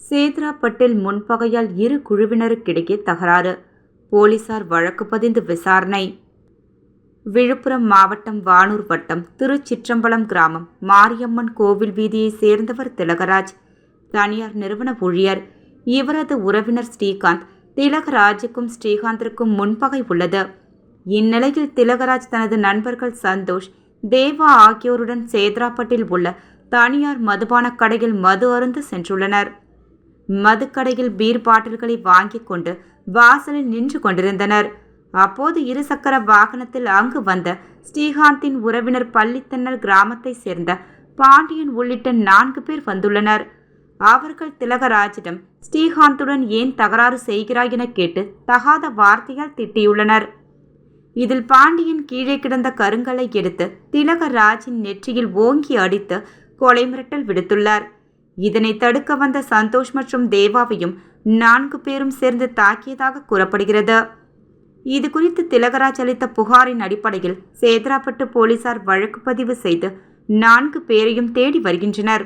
சேத்ராப்பட்டில் முன்பகையால் இரு குழுவினருக்கிடையே தகராறு. போலீசார் வழக்கு பதிந்து விசாரணை. விழுப்புரம் மாவட்டம் வானூர் வட்டம் திருச்சிற்றம்பலம் கிராமம் மாரியம்மன் கோவில் வீதியைச் சேர்ந்தவர் திலகராஜ். தனியார் நிறுவன ஊழியர். இவரது உறவினர் ஸ்ரீகாந்த். திலகராஜுக்கும் ஸ்ரீகாந்திற்கும் முன்பகை உள்ளது. இந்நிலையில் திலகராஜ் தனது நண்பர்கள் சந்தோஷ், தேவா ஆகியோருடன் சேத்ராப்பட்டில் உள்ள தனியார் மதுபான கடையில் மது அருந்த சென்றுள்ளனர். மதுக்கடையில் பீர் பாட்டில்களை வாங்கிக் கொண்டு வாசலில் நின்று கொண்டிருந்தனர். அப்போது இருசக்கர வாகனத்தில் அங்கு வந்த ஸ்ரீகாந்தின் உறவினர் பள்ளித்தன்னல் கிராமத்தை சேர்ந்த பாண்டியன் உள்ளிட்ட 4 பேர் வந்துள்ளனர். அவர்கள் திலகராஜிடம் ஸ்ரீகாந்துடன் ஏன் தகராறு செய்கிறாய் என கேட்டு தகாத வார்த்தையால் திட்டியுள்ளனர். இதில் பாண்டியன் கீழே கிடந்த கருங்கலை எடுத்து திலகராஜின் நெற்றியில் ஓங்கி அடித்து கொலை மிரட்டல் விடுத்துள்ளார். இதனை தடுக்க வந்த சந்தோஷ் மற்றும் தேவாவையும் 4 பேரும் சேர்ந்து தாக்கியதாக கூறப்படுகிறது. இதுகுறித்து திலகராஜ் அளித்த புகாரின் அடிப்படையில் சேத்ராப்பட்டு போலீசார் வழக்கு பதிவு செய்து 4 பேரையும் தேடி வருகின்றனர்.